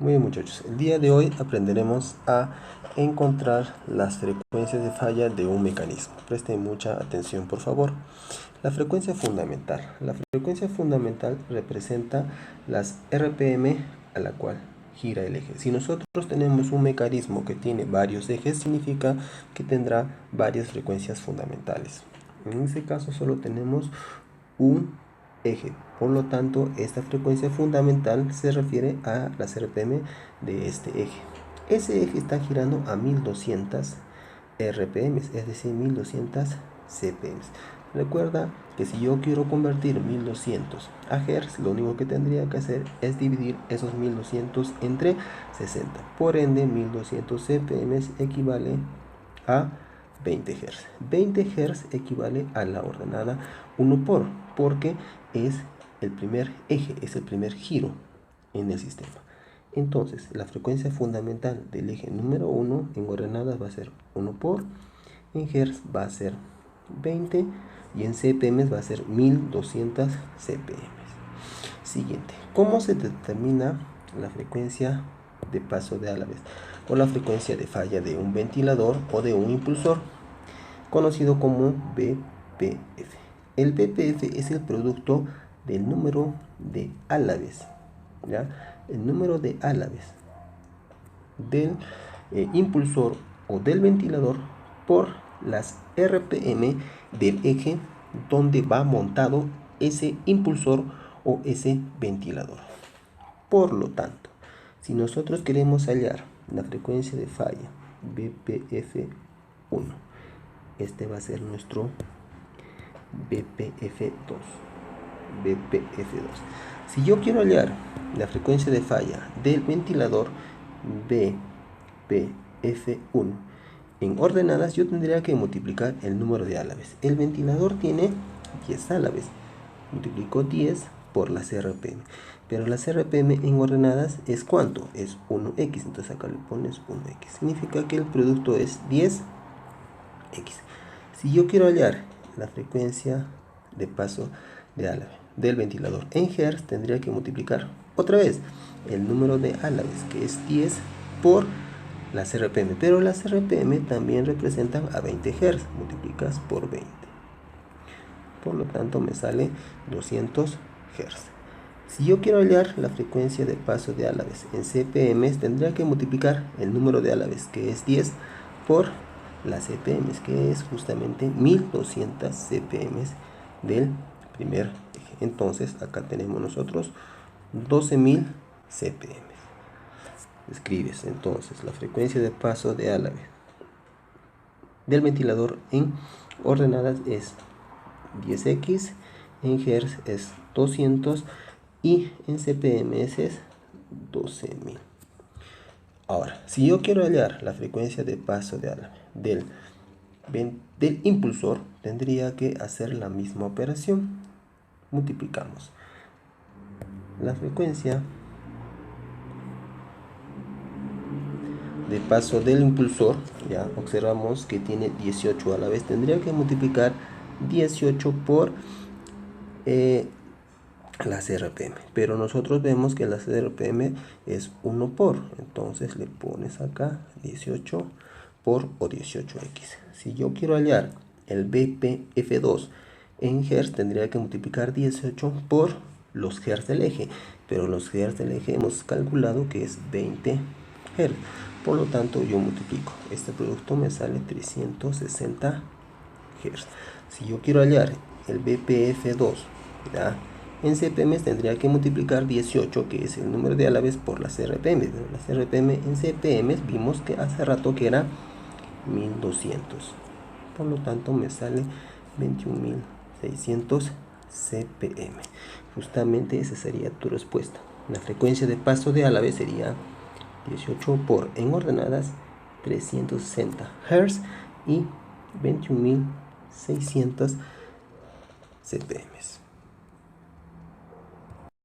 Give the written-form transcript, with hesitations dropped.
Muy bien, muchachos, el día de hoy aprenderemos a encontrar las frecuencias de falla de un mecanismo. Presten mucha atención, por favor. La frecuencia fundamental. La frecuencia fundamental representa las RPM a la cual gira el eje. Si nosotros tenemos un mecanismo que tiene varios ejes, significa que tendrá varias frecuencias fundamentales. En este caso solo tenemos un eje. Por lo tanto, esta frecuencia fundamental se refiere a las RPM de este eje. Ese eje está girando a 1200 RPM, es decir, 1200 CPM. Recuerda que si yo quiero convertir 1200 a Hz, lo único que tendría que hacer es dividir esos 1200 entre 60. Por ende, 1200 CPM equivale a 20 Hz. 20 Hz equivale a la ordenada 1 porque es el primer eje, es el primer giro en el sistema. Entonces, la frecuencia fundamental del eje número 1 en ordenadas va a ser 1 por, en Hz va a ser 20 y en CPM va a ser 1200 CPM. Siguiente, ¿cómo se determina la frecuencia de paso de Alaves o la frecuencia de falla de un ventilador o de un impulsor, conocido como BPF? El BPF es el producto del número de Alaves, ¿ya? El número de Alaves del impulsor o del ventilador por las RPM del eje donde va montado ese impulsor o ese ventilador. Por lo tanto, si nosotros queremos hallar la frecuencia de falla BPF1, este va a ser nuestro BPF2. Si yo quiero hallar la frecuencia de falla del ventilador BPF1 en ordenadas, yo tendría que multiplicar el número de Alaves. El ventilador tiene 10 Alaves. Multiplico 10 por las RPM. Pero las RPM en ordenadas es ¿cuánto? Es 1x. Entonces acá le pones 1x. Significa que el producto es 10x. Si yo quiero hallar la frecuencia de paso de Alave del ventilador en Hz, tendría que multiplicar otra vez el número de Alaves, que es 10 por las RPM. Pero las RPM también representan a 20 Hz. Multiplicas por 20. Por lo tanto me sale 200 Hz. Si yo quiero hallar la frecuencia de paso de Alaves en CPM, tendría que multiplicar el número de Alaves, que es 10, por las CPM, que es justamente 1200 CPM del primer eje. Entonces acá tenemos nosotros 12.000 CPM. Escribes entonces la frecuencia de paso de Alaves del ventilador en ordenadas es 10x, en Hz es 200 y en CPM es 12.000. Ahora, si yo quiero hallar la frecuencia de paso de Alave del impulsor, tendría que hacer la misma operación. Multiplicamos la frecuencia de paso del impulsor, ya observamos que tiene 18 a la vez, tendría que multiplicar 18 por las RPM, pero nosotros vemos que las RPM es 1 por, entonces le pones acá 18 por o 18x. Si yo quiero hallar el BPF2 en Hz, tendría que multiplicar 18 por los Hz del eje, pero los Hz del eje hemos calculado que es 20 Hz. Por lo tanto, yo multiplico. Este producto me sale 360 Hz. Si yo quiero hallar el BPF2, ¿ya?, en CPM tendría que multiplicar 18, que es el número de Alaves, por las RPM. Pero las RPM en CPM vimos que hace rato que era 1200. Por lo tanto, me sale 21.600 CPM. Justamente esa sería tu respuesta. La frecuencia de paso de Alaves sería 18 por, en ordenadas, 360 Hz y 21.600 CPM.